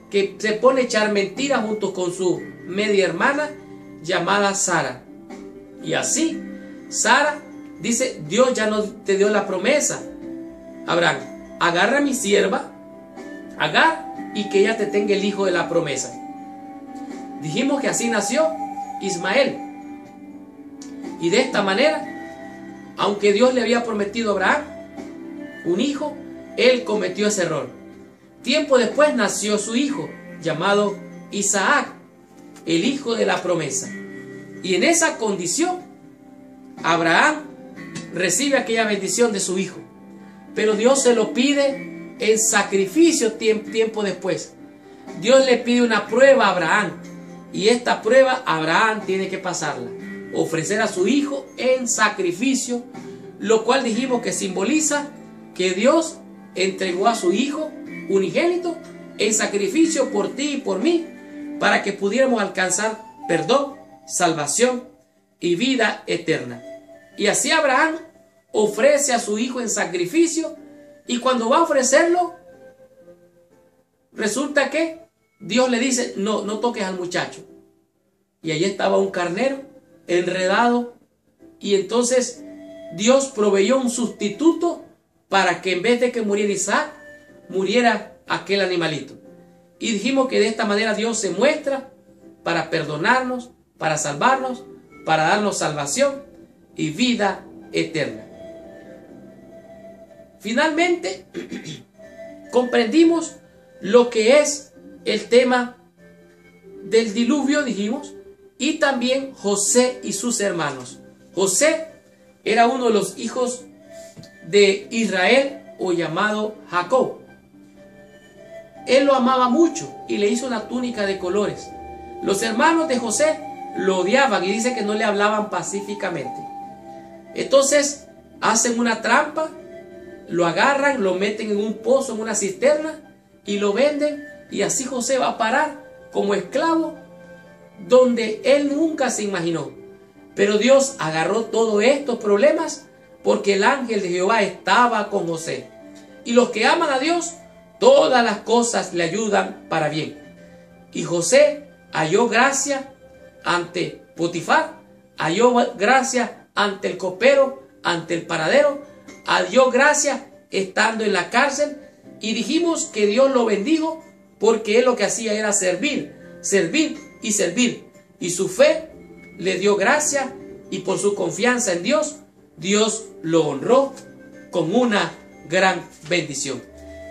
que se pone a echar mentiras junto con su media hermana llamada Sara. Y así, Sara dice, Dios ya no te dio la promesa. Abraham, agarra a mi sierva, Agar, y que ella te tenga el hijo de la promesa. Dijimos que así nació Ismael. Y de esta manera, aunque Dios le había prometido a Abraham un hijo, él cometió ese error. Tiempo después nació su hijo, llamado Isaac, el hijo de la promesa. Y en esa condición, Abraham recibe aquella bendición de su hijo. Pero Dios se lo pide en sacrificio tiempo después. Dios le pide una prueba a Abraham. Y esta prueba Abraham tiene que pasarla. Ofrecer a su hijo en sacrificio, lo cual dijimos que simboliza que Dios entregó a su hijo unigénito en sacrificio por ti y por mí, para que pudiéramos alcanzar perdón, salvación y vida eterna. Y así Abraham ofrece a su hijo en sacrificio, y cuando va a ofrecerlo, resulta que Dios le dice, no toques al muchacho. Y allí estaba un carnero enredado, y entonces Dios proveyó un sustituto para que en vez de que muriera Isaac, muriera aquel animalito. Y dijimos que de esta manera Dios se muestra para perdonarnos, para salvarnos, para darnos salvación y vida eterna. Finalmente, comprendimos lo que es el tema del diluvio, dijimos, y también José y sus hermanos. José era uno de los hijos de Israel, o llamado Jacob. Él lo amaba mucho y le hizo una túnica de colores. Los hermanos de José lo odiaban y dice que no le hablaban pacíficamente. Entonces hacen una trampa, lo agarran, lo meten en un pozo, en una cisterna, y lo venden, y así José va a parar como esclavo donde él nunca se imaginó. Pero Dios agarró todos estos problemas porque el ángel de Jehová estaba con José. Y los que aman a Dios, todas las cosas le ayudan para bien. Y José halló gracia ante Potifar, halló gracia ante el copero, ante el panadero, halló gracia estando en la cárcel, y dijimos que Dios lo bendijo porque él lo que hacía era servir, servir y servir, y su fe le dio gracia, y por su confianza en Dios, Dios lo honró con una gran bendición.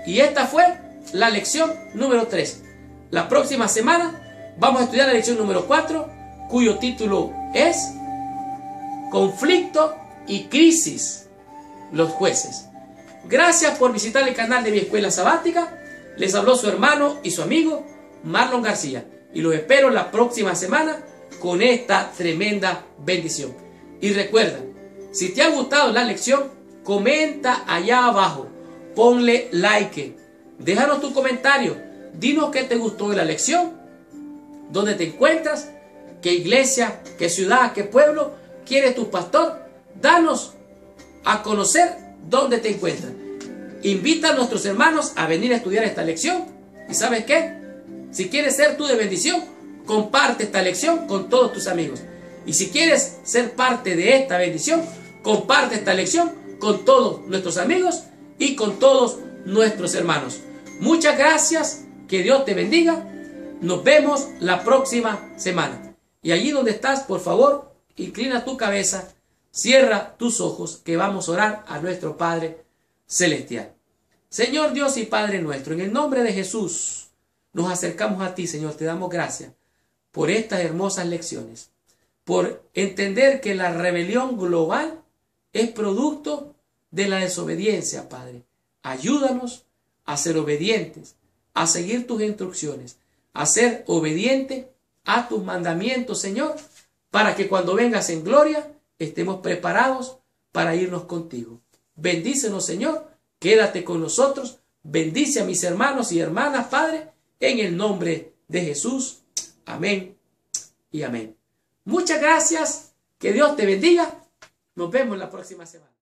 Y esta fue la lección número 3. La próxima semana vamos a estudiar la lección número 4, cuyo título es Conflicto y crisis, los jueces. Gracias por visitar el canal de mi escuela sabática. Les habló su hermano y su amigo Marlon García, y los espero la próxima semana con esta tremenda bendición. Y recuerda, si te ha gustado la lección, comenta allá abajo, ponle like, déjanos tu comentario, dinos qué te gustó de la lección, dónde te encuentras, qué iglesia, qué ciudad, qué pueblo quiere tu pastor. Danos a conocer dónde te encuentras. Invita a nuestros hermanos a venir a estudiar esta lección. ¿Y sabes qué? Si quieres ser tú de bendición, comparte esta lección con todos tus amigos. Y si quieres ser parte de esta bendición, comparte esta lección con todos nuestros amigos y con todos nuestros hermanos. Muchas gracias, que Dios te bendiga. Nos vemos la próxima semana. Y allí donde estás, por favor, inclina tu cabeza, cierra tus ojos, que vamos a orar a nuestro Padre Celestial. Señor Dios y Padre nuestro, en el nombre de Jesús, nos acercamos a ti, Señor. Te damos gracias por estas hermosas lecciones, por entender que la rebelión global es producto de la desobediencia, Padre. Ayúdanos a ser obedientes, a seguir tus instrucciones, a ser obedientes a tus mandamientos, Señor, para que cuando vengas en gloria estemos preparados para irnos contigo. Bendícenos, Señor, quédate con nosotros, bendice a mis hermanos y hermanas, Padre, en el nombre de Jesús. Amén y amén. Muchas gracias, que Dios te bendiga. Nos vemos la próxima semana.